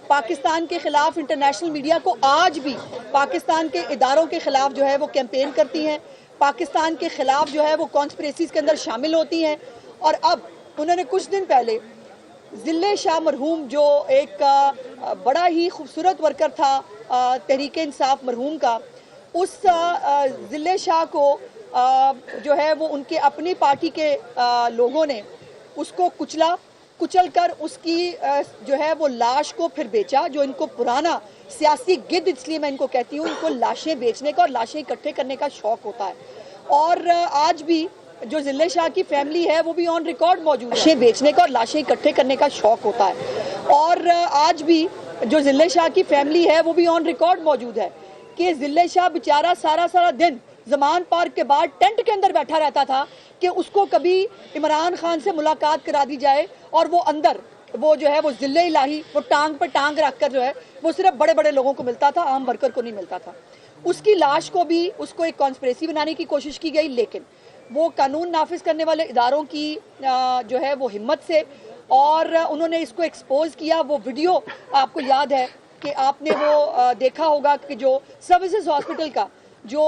پاکستان کے خلاف international media کو آج بھی پاکستان کے اداروں کے خلاف جو ہے وہ کیمپین کرتی ہیں، پاکستان کے خلاف جو ہے وہ کانسپریسیز کے اندر شامل ہوتی ہیں. اور اب انہوں نے کچھ دن پہلے ضلع شاہ مرحوم جو ایک بڑا ہی خوبصورت ورکر تھا تحریک انصاف مرحوم کا، اس ضلع شاہ کو جو ہے وہ ان کے اپنی پارٹی کے لوگوں نے اس کو کچل کر اس کی جو ہے وہ لاش کو پھر بیچا. جو ان کو پرانا سیاسی گد، اس لیے میں ان کو کہتی ہوں، ان کو لاشیں بیچنے کا اور لاشیں اکٹھے کرنے کا شوق ہوتا ہے. اور آج بھی جو ضلع شاہ کی فیملی ہے وہ بھی آن ریکارڈ موجود ہے، لاشیں بیچنے کا اور لاشیں اکٹھے کرنے کا شوق ہوتا ہے. اور آج بھی جو ضلع شاہ کی فیملی ہے وہ بھی آن ریکارڈ موجود ہے کہ ضلع شاہ بیچارہ سارا دن زمان پارک کے بعد ٹینٹ کے اندر بیٹھا رہتا تھا کہ اس کو کبھی عمران خان سے ملاقات کرا دی جائے، اور وہ اندر وہ جو ہے وہ ضلع الہی وہ ٹانگ پر ٹانگ رکھ کر جو ہے وہ صرف بڑے بڑے لوگوں کو ملتا تھا، عام ورکر کو نہیں ملتا تھا. اس کی لاش کو بھی اس کو ایک کانسپریسی بنانے کی کوشش کی گئی، لیکن وہ قانون نافذ کرنے والے اداروں کی جو ہے وہ ہمت سے، اور انہوں نے اس کو ایکسپوز کیا. وہ ویڈیو آپ کو یاد ہے کہ آپ نے وہ دیکھا ہوگا کہ جو سروسز ہاسپٹل کا جو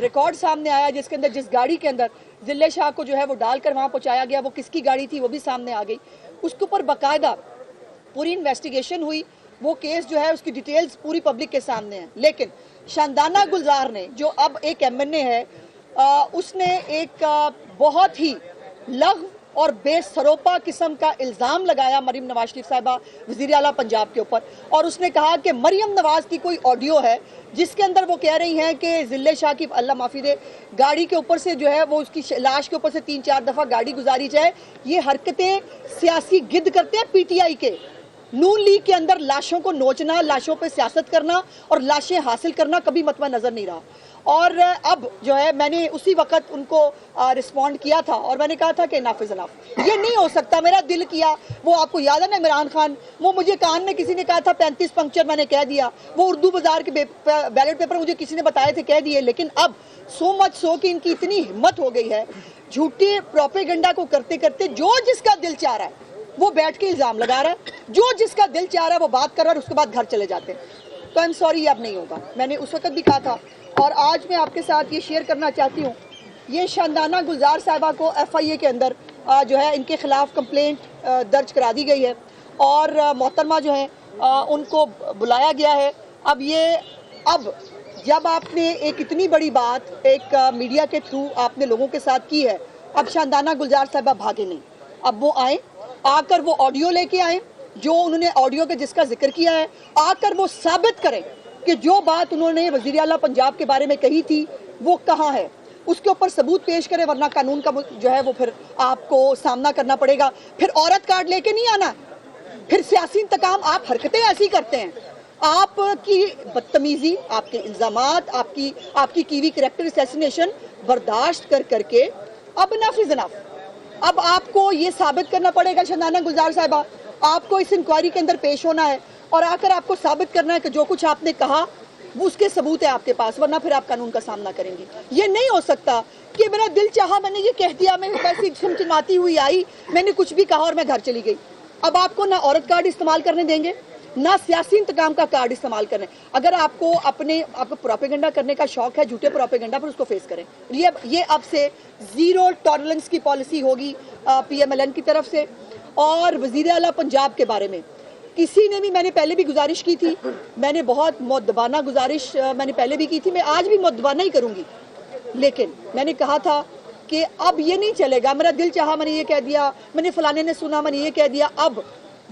ریکارڈ سامنے آیا، جس کے اندر جس گاڑی کے اندر ضلع شاہ کو جو ہے وہ ڈال کر وہاں پہنچایا گیا، وہ کس کی گاڑی تھی وہ بھی سامنے آ گئی. اس کے اوپر باقاعدہ پوری انویسٹیگیشن ہوئی، وہ کیس جو ہے اس کی ڈیٹیلز پوری پبلک کے سامنے ہیں. لیکن شاندانہ گلزار نے جو اب ایک ایم این اے ہے، اس نے ایک بہت ہی لغو اور بے سروپا قسم کا الزام لگایا مریم نواز شریف صاحبہ وزیر اعلیٰ پنجاب کے اوپر. اور اس نے کہا کہ مریم نواز کی کوئی آڈیو ہے جس کے اندر وہ کہہ رہی ہیں کہ ضلع شاہ کی، اللہ معافی دے، گاڑی کے اوپر سے جو ہے وہ اس کی لاش کے اوپر سے 3-4 دفعہ گاڑی گزاری جائے. یہ حرکتیں سیاسی گد کرتے ہیں پی ٹی آئی کے. نون لیگ کے اندر لاشوں کو نوچنا، لاشوں پہ سیاست کرنا اور لاشیں حاصل کرنا کبھی مطمع نظر نہیں رہا. اور اب جو ہے میں نے اسی وقت ان کو رسپونڈ کیا تھا اور میں نے کہا تھا کہ انف از انف، یہ نہیں ہو سکتا. میرا دل کیا، وہ آپ کو یاد ہے نا عمران خان، وہ مجھے کان میں کسی نے کہا تھا 35 پنکچر، میں نے کہہ دیا. وہ اردو بازار کے بیلٹ پیپر مجھے کسی نے بتائے تھے، کہہ دیے. لیکن اب سو مچ سو کہ ان کی اتنی ہمت ہو گئی ہے، جھوٹے پروپیگنڈا کو کرتے کرتے جو جس کا دل چاہ رہا ہے وہ بیٹھ کے الزام لگا رہا ہے، جو جس کا دل چاہ رہا ہے وہ بات کر رہا ہے، اور اس کے بعد گھر چلے جاتے ہیں. تو آئی ایم سوری، یہ اب نہیں ہوگا. میں نے اس وقت بھی کہا تھا اور آج میں آپ کے ساتھ یہ شیئر کرنا چاہتی ہوں. یہ شاندانہ گلزار صاحبہ کو ایف آئی اے کے اندر جو ہے ان کے خلاف کمپلینٹ درج کرا دی گئی ہے، اور محترمہ جو ہیں ان کو بلایا گیا ہے. اب جب آپ نے ایک اتنی بڑی بات ایک میڈیا کے تھرو آپ نے لوگوں کے ساتھ کی ہے، اب شاندانہ گلزار صاحبہ بھاگے نہیں. اب وہ آئیں، آ کر وہ آڈیو لے کے آئیں، جو انہوں نے آڈیو کے جس کا ذکر کیا ہے، آ کر وہ ثابت کریں کہ جو بات انہوں نے وزیر اعلیٰ پنجاب کے بارے میں کہی تھی وہ کہاں ہے. اس کے اوپر ثبوت پیش کریں، ورنہ قانون کا جو ہے وہ پھر آپ کو سامنا کرنا پڑے گا. پھر عورت کارڈ لے کے نہیں آنا، پھر سیاسی انتقام. آپ حرکتیں ایسی کرتے ہیں، آپ کی بدتمیزی، آپ کے الزامات، آپ کی ہوئی کریکٹر اسیسینیشن برداشت کر کے اب انف از انف. اب آپ کو یہ ثابت کرنا پڑے گا شاندانہ گلزار صاحبہ، آپ کو اس انکوائری کے اندر پیش ہونا ہے اور آ کر آپ کو ثابت کرنا ہے کہ جو کچھ آپ نے کہا وہ اس کے ثبوت ہے آپ کے پاس، ورنہ پھر آپ قانون کا سامنا کریں گے. یہ نہیں ہو سکتا کہ میرا دل چاہا، میں نے یہ کہہ دیا، میں ویسی چمچماتی ہوئی آئی، میں نے کچھ بھی کہا اور میں گھر چلی گئی. اب آپ کو نہ عورت کارڈ استعمال کرنے دیں گے، نہ سیاسی انتقام کا کارڈ استعمال کرنے. اگر آپ کو پروپیگنڈا کرنے کا شوق ہے، جھوٹے پروپیگنڈا، پر اس کو فیس کریں. یہ اب سے زیرو ٹالرنس کی پالیسی ہوگی پی ایم ایل این کی طرف سے. اور وزیر اعلیٰ پنجاب کے بارے میں کسی نے بھی، میں نے پہلے بھی گزارش کی تھی، میں نے بہت مؤدبانہ گزارش میں نے پہلے بھی کی تھی، میں آج بھی مؤدبانہ ہی کروں گی. لیکن میں نے کہا تھا کہ اب یہ نہیں چلے گا، میرا دل چاہا میں نے یہ کہہ دیا، میں نے فلانے نے سنا میں نے یہ کہہ دیا. اب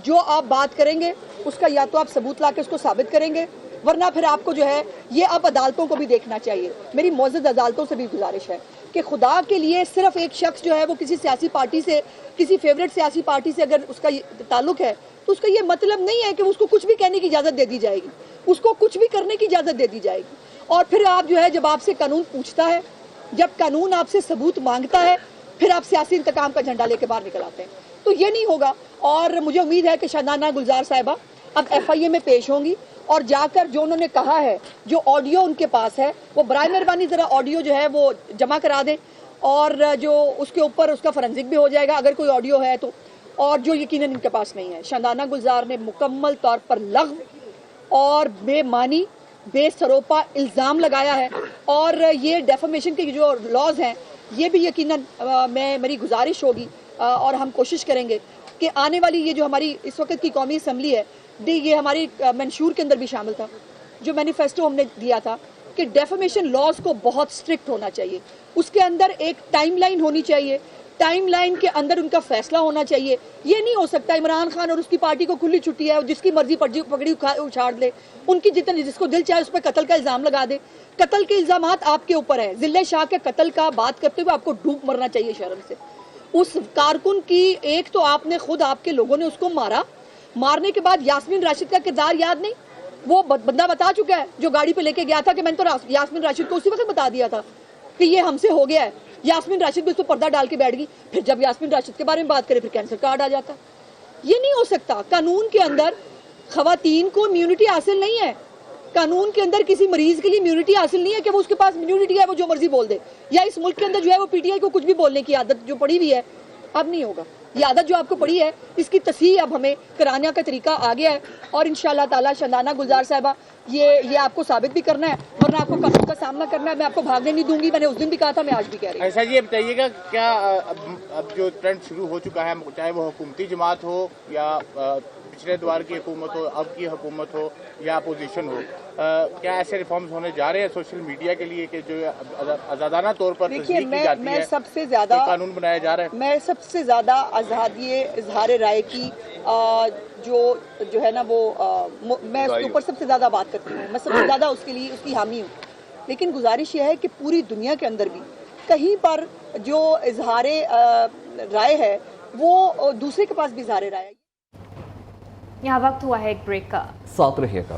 جو آپ بات کریں گے اس کا یا تو آپ ثبوت لا کے اس کو ثابت کریں گے، ورنہ پھر آپ کو جو ہے یہ اب عدالتوں کو بھی دیکھنا چاہیے. میری معزز عدالتوں سے بھی گزارش ہے کہ خدا کے لیے صرف ایک شخص جو ہے وہ کسی سیاسی پارٹی سے، کسی فیوریٹ سیاسی پارٹی سے اگر اس کا تعلق ہے تو اس کا یہ مطلب نہیں ہے کہ اس کو کچھ بھی کہنے کی اجازت دے دی جائے گی، اس کو کچھ بھی کرنے کی اجازت دے دی جائے گی. اور پھر آپ جو ہے جب آپ سے قانون پوچھتا ہے، جب قانون آپ سے ثبوت مانگتا ہے، پھر آپ سیاسی انتقام کا جھنڈا لے کے باہر نکل آتے ہیں. تو یہ نہیں ہوگا. اور مجھے امید ہے کہ شاندانہ گلزار صاحبہ اب ایف آئی اے میں پیش ہوں گی اور جا کر جو انہوں نے کہا ہے، جو آڈیو ان کے پاس ہے، وہ برائے مہربانی ذرا آڈیو جو ہے وہ جمع کرا دیں، اور جو اس کے اوپر اس کا فورینزک بھی ہو جائے گا اگر کوئی آڈیو ہے تو. اور جو یقیناً ان کے پاس نہیں ہے. شاندانہ گلزار نے مکمل طور پر لغو اور بے معنی بے سروپا الزام لگایا ہے, اور یہ ڈیفامیشن کے جو لاز ہیں یہ بھی یقیناً میری گزارش ہوگی اور ہم کوشش کریں گے کہ آنے والی یہ جو ہماری اس وقت کی قومی اسمبلی ہے, یہ ہماری منشور کے اندر بھی شامل تھا, جو مینیفیسٹو ہم نے دیا تھا کہ ڈیفامیشن لاز کو بہت اسٹرکٹ ہونا چاہیے, اس کے اندر ایک ٹائم لائن ہونی چاہیے, ٹائم لائن کے اندر ان کا فیصلہ ہونا چاہیے. یہ نہیں ہو سکتا عمران خان اور اس کی پارٹی کو کھلی چھٹی ہے اور جس کی مرضی پگڑی اچھاڑ لے, ان کی جس کو دل چاہے اس پہ قتل کا الزام لگا دے. قتل کے الزامات آپ کے اوپر ہیں. ضلع شاہ کے قتل کا بات کرتے ہوئے آپ کو ڈوب مرنا چاہیے شرم سے. اس کارکن کی ایک تو آپ نے خود, آپ کے لوگوں نے اس کو مارا, مارنے کے بعد یاسمین راشد کا کردار یاد نہیں, وہ بندہ بتا چکا ہے جو گاڑی پہ لے کے گیا تھا کہ میں نے تو یاسمین راشد کو اسی وقت بتا دیا تھا کہ یہ ہم سے ہو گیا ہے. یاسمین راشد بھی اس کو پردہ ڈال کے بیٹھ گئی, پھر جب یاسمین راشد کے بارے میں بات کرے پھر کینسر کارڈ آ جاتا. یہ نہیں ہو سکتا. قانون کے اندر خواتین کو امیونٹی حاصل نہیں ہے, قانون کے اندر کسی مریض کے لیے امیونٹی حاصل نہیں ہے کہ وہ اس کے پاس امیونٹی ہے وہ جو مرضی بول دے, یا اس ملک کے اندر جو ہے وہ پی ٹی آئی کو کچھ بھی بولنے کی عادت جو پڑی ہوئی ہے اب نہیں ہوگا. یہ عادت جو آپ کو پڑی ہے اس کی تصحیح اب ہمیں کرانے کا طریقہ آ گیا ہے, اور انشاءاللہ تعالی شاندانہ گلزار صاحبہ یہ آپ کو ثابت بھی کرنا ہے, ورنہ آپ کو قانون کا سامنا کرنا ہے. میں آپ کو بھاگنے نہیں دوں گی, میں نے اس دن بھی کہا تھا, میں آج بھی کہہ رہی ہوں. ایسا جی یہ بتائیے گا کیا اب جو ٹرینڈ شروع ہو چکا ہے, چاہے وہ حکومتی جماعت ہو یا پچھلے دوار کی حکومت ہو, اب کی حکومت ہو یا اپوزیشن ہو, کیا ایسے ریفارمز ہونے جا رہے ہیں سوشل میڈیا کے لیے کہ جو آزادانہ طور پر تصدیق کی جاتی ہے, سب سے زیادہ قانون بنایا جا رہا ہے؟ میں سب سے زیادہ آزادی اظہار رائے کی جو ہے نا وہ میں اس کے اوپر سب سے زیادہ بات کرتی ہوں, میں سب سے زیادہ اس کے لیے اس کی حامی ہوں. لیکن گزارش یہ ہے کہ پوری دنیا کے اندر بھی کہیں پر جو اظہار رائے ہے وہ دوسرے کے پاس بھی اظہار رائے ہے. یہاں وقت ہوا ہے ایک بریک کا, ساتھ رہیے گا.